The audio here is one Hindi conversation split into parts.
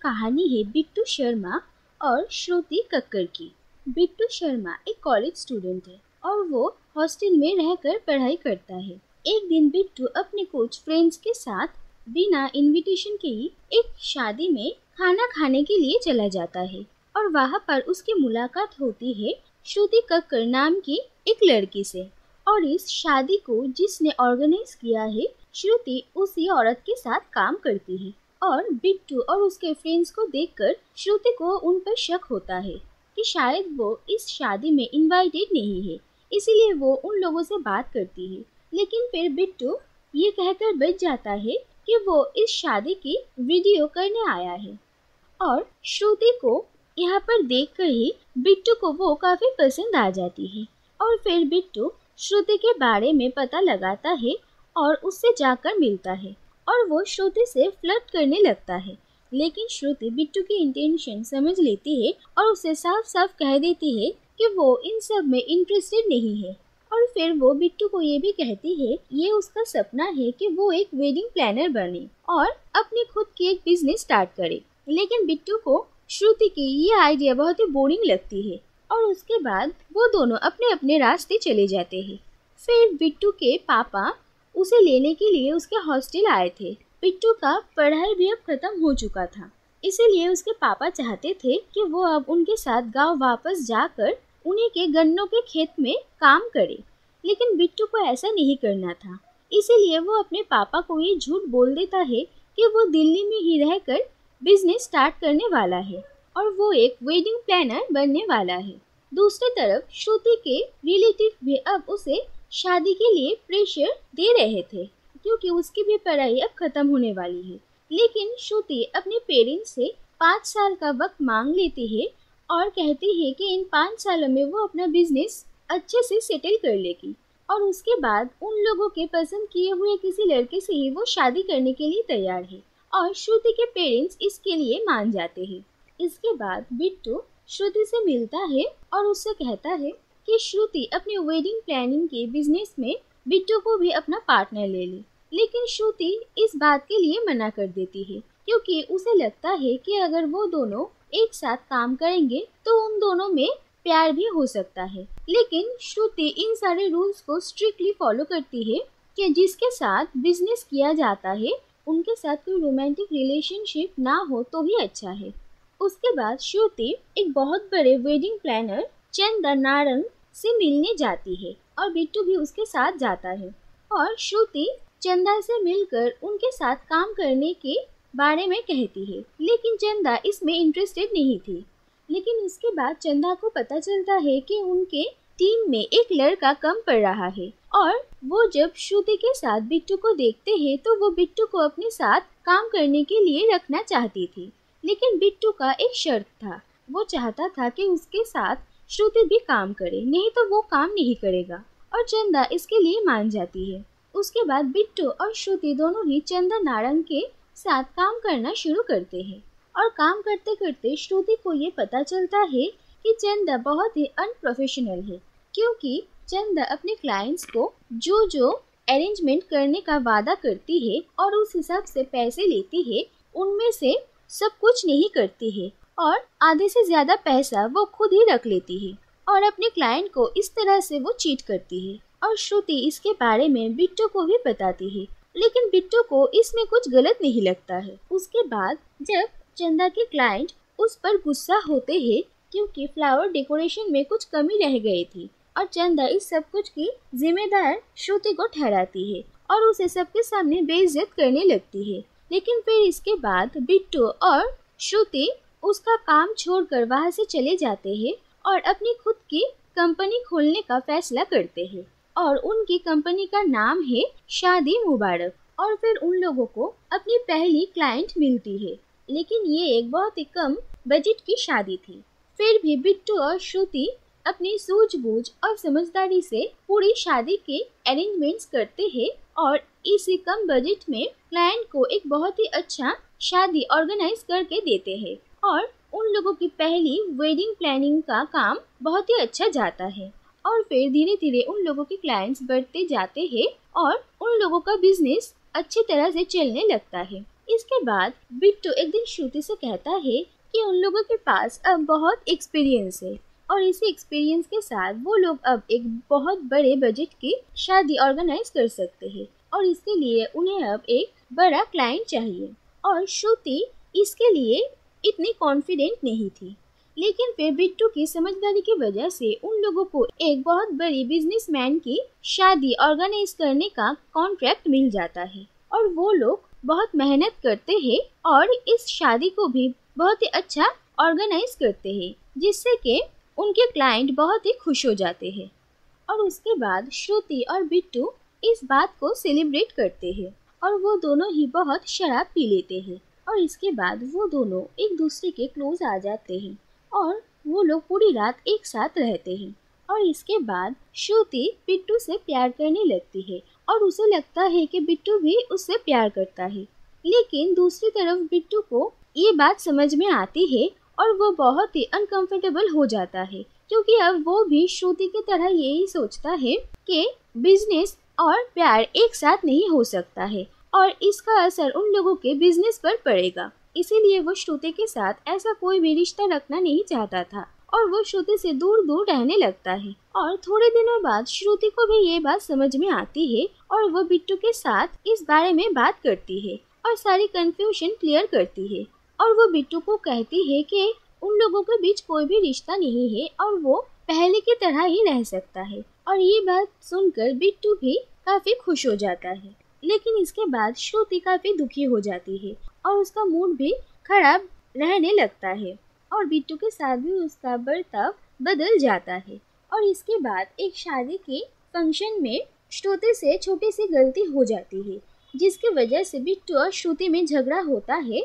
कहानी है बिट्टू शर्मा और श्रुति कक्कर की। बिट्टू शर्मा एक कॉलेज स्टूडेंट है और वो हॉस्टल में रहकर पढ़ाई करता है। एक दिन बिट्टू अपने कुछ फ्रेंड्स के साथ बिना इनविटेशन के ही एक शादी में खाना खाने के लिए चला जाता है और वहाँ पर उसकी मुलाकात होती है श्रुति कक्कर नाम की एक लड़की से। और इस शादी को जिसने ऑर्गेनाइज किया है श्रुति उसी औरत के साथ काम करती है। और बिट्टू और उसके फ्रेंड्स को देखकर श्रुति को उन पर शक होता है कि शायद वो इस शादी में इनवाइटेड नहीं है, इसीलिए वो उन लोगों से बात करती है। लेकिन फिर बिट्टू ये कहकर बच जाता है कि वो इस शादी की वीडियो करने आया है। और श्रुति को यहाँ पर देखकर ही बिट्टू को वो काफी पसंद आ जाती है। और फिर बिट्टू श्रुति के बारे में पता लगाता है और उससे जाकर मिलता है और वो श्रुति से फ्लर्ट करने लगता है। लेकिन श्रुति बिट्टू की इंटेंशन समझ लेती है और उसे साफ साफ कह देती है कि वो इन सब में इंटरेस्टेड नहीं है। और फिर वो बिट्टू को ये भी कहती है ये उसका सपना है कि वो एक वेडिंग प्लानर बने और अपनी खुद की एक बिजनेस स्टार्ट करे। लेकिन बिट्टू को श्रुति की ये आइडिया बहुत ही बोरिंग लगती है और उसके बाद वो दोनों अपने अपने रास्ते चले जाते हैं। फिर बिट्टू के पापा उसे लेने के लिए उसके हॉस्टल आए थे। बिट्टू का पढ़ाई भी अब खत्म हो चुका था, इसीलिए उसके पापा चाहते थे कि वो अब उनके साथ गांव वापस जाकर उन्हीं के गन्नों के खेत में काम करे। लेकिन बिट्टू को ऐसा नहीं करना था, इसीलिए वो अपने पापा को ये झूठ बोल देता है कि वो दिल्ली में ही रहकर बिजनेस स्टार्ट करने वाला है और वो एक वेडिंग प्लानर बनने वाला है। दूसरी तरफ श्रुति के रिलेटिव भी अब उसे शादी के लिए प्रेशर दे रहे थे क्योंकि उसकी भी पढ़ाई अब खत्म होने वाली है। लेकिन श्रुति अपने पेरेंट्स से 5 साल का वक्त मांग लेती है और कहती है कि इन 5 सालों में वो अपना बिजनेस अच्छे से सेटल कर लेगी और उसके बाद उन लोगों के पसंद किए हुए किसी लड़के से ही वो शादी करने के लिए तैयार है। और श्रुति के पेरेंट्स इसके लिए मान जाते हैं। इसके बाद बिट्टू श्रुति से मिलता है और उससे कहता है कि श्रुति अपनी वेडिंग प्लानिंग के बिजनेस में बिट्टू को भी अपना पार्टनर ले ले। लेकिन श्रुति इस बात के लिए मना कर देती है क्योंकि उसे लगता है कि अगर वो दोनों एक साथ काम करेंगे तो उन दोनों में प्यार भी हो सकता है। लेकिन श्रुति इन सारे रूल्स को स्ट्रिक्टली फॉलो करती है कि जिसके साथ बिजनेस किया जाता है उनके साथ कोई रोमांटिक रिलेशनशिप ना हो तो ही अच्छा है। उसके बाद श्रुति एक बहुत बड़े वेडिंग प्लानर चंदा नारंग से मिलने जाती है और बिट्टू भी उसके साथ जाता है। और श्रुति चंदा से मिलकर उनके साथ काम करने के बारे में कहती है, लेकिन चंदा इसमें इंटरेस्टेड नहीं थी। लेकिन इसके बाद चंदा को पता चलता है कि उनके टीम में एक लड़का कम पड़ रहा है और वो जब श्रुति के साथ बिट्टू को देखते हैं तो वो बिट्टू को अपने साथ काम करने के लिए रखना चाहती थी। लेकिन बिट्टू का एक शर्त था, वो चाहता था कि उसके साथ श्रुति भी काम करे, नहीं तो वो काम नहीं करेगा। और चंदा इसके लिए मान जाती है। उसके बाद बिट्टू और श्रुति दोनों ही चंदा नारंग के साथ काम करना शुरू करते हैं। और काम करते करते श्रुति को ये पता चलता है कि चंदा बहुत ही अनप्रोफेशनल है क्योंकि चंदा अपने क्लाइंट्स को जो अरेंजमेंट करने का वादा करती है और उस हिसाब से पैसे लेती है, उनमें से सब कुछ नहीं करती है और आधे से ज्यादा पैसा वो खुद ही रख लेती है और अपने क्लाइंट को इस तरह से वो चीट करती है। और श्रुति इसके बारे में बिट्टू को भी बताती है, लेकिन बिट्टू को इसमें कुछ गलत नहीं लगता है। उसके बाद जब चंदा के क्लाइंट उस पर गुस्सा होते हैं क्योंकि फ्लावर डेकोरेशन में कुछ कमी रह गई थी और चंदा इस सब कुछ की जिम्मेदार श्रुति को ठहराती है और उसे सबके सामने बेइज्जत करने लगती है। लेकिन फिर इसके बाद बिट्टू और श्रुति उसका काम छोड़कर वहां से चले जाते हैं और अपनी खुद की कंपनी खोलने का फैसला करते हैं और उनकी कंपनी का नाम है शादी मुबारक। और फिर उन लोगों को अपनी पहली क्लाइंट मिलती है, लेकिन ये एक बहुत ही कम बजट की शादी थी। फिर भी बिट्टू और श्रुति अपनी सूझबूझ और समझदारी से पूरी शादी के अरेंजमेंट्स करते हैं और इसी कम बजट में क्लाइंट को एक बहुत ही अच्छा शादी ऑर्गेनाइज करके देते हैं। और उन लोगों की पहली वेडिंग प्लानिंग का काम बहुत ही अच्छा जाता है और फिर धीरे धीरे उन लोगों के क्लाइंट्स बढ़ते जाते हैं और उन लोगों का बिजनेस अच्छी तरह से चलने लगता है। इसके बाद बिट्टू एक दिन श्रुति से कहता है कि उन लोगों के पास अब बहुत एक्सपीरियंस है और इसी एक्सपीरियंस के साथ वो लोग अब एक बहुत बड़े बजट की शादी ऑर्गेनाइज कर सकते हैं और इसके लिए उन्हें अब एक बड़ा क्लाइंट चाहिए। और श्रुति इसके लिए इतनी कॉन्फिडेंट नहीं थी, लेकिन फिर बिट्टू की समझदारी की वजह से उन लोगों को एक बहुत बड़ी बिजनेसमैन की शादी ऑर्गेनाइज करने का कॉन्ट्रैक्ट मिल जाता है और वो लोग बहुत मेहनत करते हैं और इस शादी को भी बहुत ही अच्छा ऑर्गेनाइज करते हैं, जिससे कि उनके क्लाइंट बहुत ही खुश हो जाते हैं। और उसके बाद श्रुति और बिट्टू इस बात को सेलिब्रेट करते हैं और वो दोनों ही बहुत शराब पी लेते हैं और इसके बाद वो दोनों एक दूसरे के क्लोज आ जाते हैं और वो लोग पूरी रात एक साथ रहते हैं। और इसके बाद श्रुति बिट्टू से प्यार करने लगती है और उसे लगता है कि बिट्टू भी उससे प्यार करता है, लेकिन दूसरी तरफ बिट्टू को ये बात समझ में आती है और वो बहुत ही अनकंफर्टेबल हो जाता है, क्योंकि अब वो भी श्रुति की तरह यही सोचता है कि बिजनेस और प्यार एक साथ नहीं हो सकता है और इसका असर उन लोगों के बिजनेस पर पड़ेगा। इसीलिए वो श्रुति के साथ ऐसा कोई भी रिश्ता रखना नहीं चाहता था और वो श्रुति से दूर दूर रहने लगता है। और थोड़े दिनों बाद श्रुति को भी ये बात समझ में आती है और वो बिट्टू के साथ इस बारे में बात करती है और सारी कंफ्यूजन क्लियर करती है और वो बिट्टू को कहती है कि उन लोगों के बीच कोई भी रिश्ता नहीं है और वो पहले की तरह ही रह सकता है। और ये बात सुनकर बिट्टू भी काफी खुश हो जाता है, लेकिन इसके बाद श्रुति काफी दुखी हो जाती है और उसका मूड भी खराब रहने लगता है और बिट्टू के साथ भी उसका बर्ताव बदल जाता है। और इसके बाद एक शादी के फंक्शन में श्रुति से छोटी सी गलती हो जाती है, जिसकी वजह से बिट्टू और श्रुति में झगड़ा होता है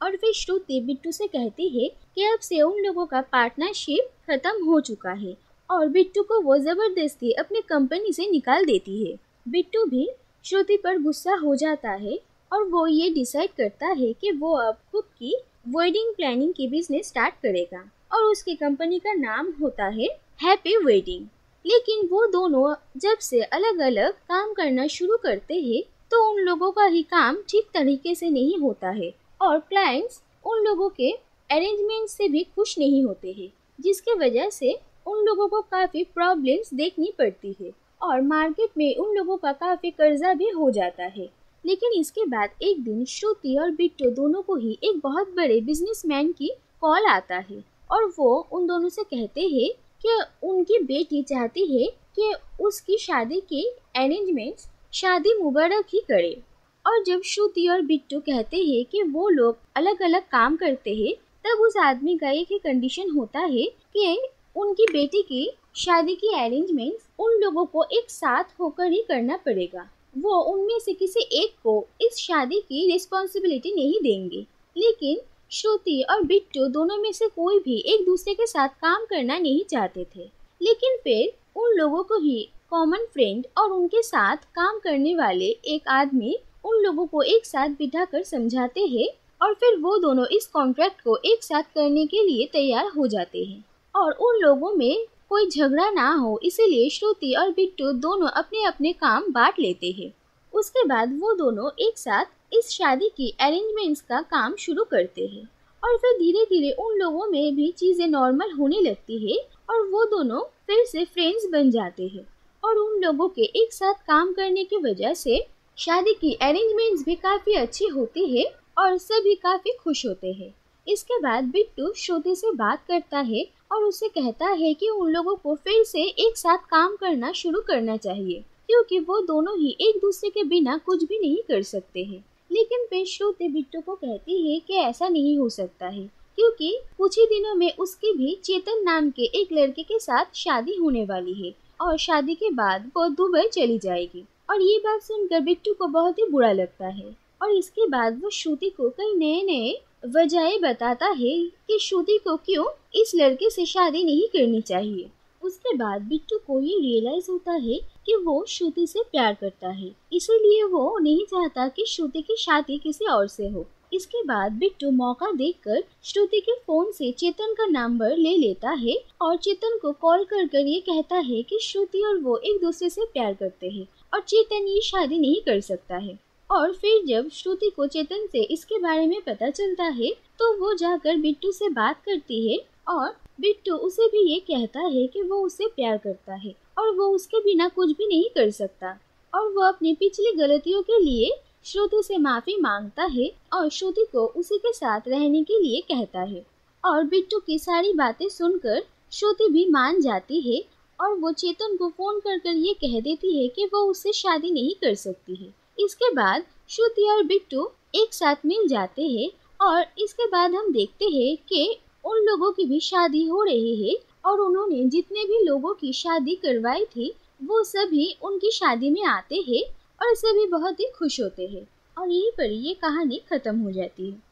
और फिर श्रुति बिट्टू से कहती है कि अब से उन लोगों का पार्टनरशिप खत्म हो चुका है और बिट्टू को वो जबरदस्ती अपनी कंपनी से निकाल देती है। बिट्टू भी श्रुति पर गुस्सा हो जाता है और वो ये डिसाइड करता है कि वो अब खुद की वेडिंग प्लानिंग की बिजनेस स्टार्ट करेगा और उसकी कंपनी का नाम होता है हैप्पी वेडिंग। लेकिन वो दोनों जब से अलग अलग काम करना शुरू करते हैं तो उन लोगों का ही काम ठीक तरीके से नहीं होता है और क्लाइंट्स उन लोगों के अरेंजमेंट से भी खुश नहीं होते हैं, जिसके वजह से उन लोगों को काफ़ी प्रॉब्लम्स देखनी पड़ती है और मार्केट में उन लोगों का काफ़ी कर्जा भी हो जाता है। लेकिन इसके बाद एक दिन श्रुति और बिट्टू दोनों को ही एक बहुत बड़े बिजनेसमैन की कॉल आता है और वो उन दोनों से कहते हैं कि उनकी बेटी चाहती है कि उसकी शादी के अरेंजमेंट्स शादी मुबारक ही करे। और जब श्रुति और बिट्टू कहते हैं कि वो लोग अलग अलग काम करते हैं, तब उस आदमी का एक ही कंडीशन होता है कि उनकी बेटी की शादी की अरेंजमेंट्स उन लोगों को एक साथ होकर ही करना पड़ेगा। वो उनमें से किसी एक को इस शादी की रिस्पॉन्सिबिलिटी नहीं देंगे। लेकिन श्रुति और बिट्टू दोनों में से कोई भी एक दूसरे के साथ काम करना नहीं चाहते थे, लेकिन फिर उन लोगों को ही कॉमन फ्रेंड और उनके साथ काम करने वाले एक आदमी उन लोगों को एक साथ बिठाकर समझाते हैं और फिर वो दोनों इस कॉन्ट्रैक्ट को एक साथ करने के लिए तैयार हो जाते हैं और उन लोगों में कोई झगड़ा ना हो, इसीलिए श्रुति और बिट्टू दोनों अपने अपने काम बांट लेते हैं। उसके बाद वो दोनों एक साथ इस शादी की अरेंजमेंट्स का काम शुरू करते हैं और फिर धीरे धीरे उन लोगों में भी चीज़ें नॉर्मल होने लगती है और वो दोनों फिर से फ्रेंड्स बन जाते हैं और उन लोगों के एक साथ काम करने की वजह से शादी की अरेंजमेंट्स भी काफ़ी अच्छी होती है और सभी काफ़ी खुश होते हैं। इसके बाद बिट्टू श्रुति से बात करता है और उसे कहता है कि उन लोगों को फिर से एक साथ काम करना शुरू करना चाहिए, क्योंकि वो दोनों ही एक दूसरे के बिना कुछ भी नहीं कर सकते हैं। लेकिन फिर श्रुति बिट्टू को कहती है कि ऐसा नहीं हो सकता है, क्योंकि कुछ ही दिनों में उसकी भी चेतन नाम के एक लड़के के साथ शादी होने वाली है और शादी के बाद वो दुबई चली जाएगी। और ये बात सुनकर बिट्टू को बहुत ही बुरा लगता है और इसके बाद वो श्रुति को कई नए नए वजह बताता है कि श्रुति को क्यों इस लड़के से शादी नहीं करनी चाहिए। उसके बाद बिट्टू को ये रियलाइज होता है कि वो श्रुति से प्यार करता है, इसीलिए वो नहीं चाहता कि श्रुति की शादी किसी और से हो। इसके बाद बिट्टू मौका देखकर श्रुति के फोन से चेतन का नंबर ले लेता है और चेतन को कॉल कर ये कहता है कि श्रुति और वो एक दूसरे से प्यार करते हैं और चेतन ये शादी नहीं कर सकता है। और फिर जब श्रुति को चेतन से इसके बारे में पता चलता है तो वो जाकर बिट्टू से बात करती है और बिट्टू उसे भी ये कहता है कि वो उसे प्यार करता है और वो उसके बिना कुछ भी नहीं कर सकता और वो अपनी पिछली गलतियों के लिए श्रुति से माफी मांगता है और श्रुति को उसी के साथ रहने के लिए कहता है। और बिट्टू की सारी बातें सुनकर श्रुति भी मान जाती है और वो चेतन को फोन कर ये कह देती है कि वो उससे शादी नहीं कर सकती है। इसके बाद श्रुति और बिट्टू एक साथ मिल जाते हैं और इसके बाद हम देखते हैं कि उन लोगों की भी शादी हो रही है और उन्होंने जितने भी लोगों की शादी करवाई थी वो सभी उनकी शादी में आते हैं और सभी बहुत ही खुश होते हैं और यहीं पर ये कहानी खत्म हो जाती है।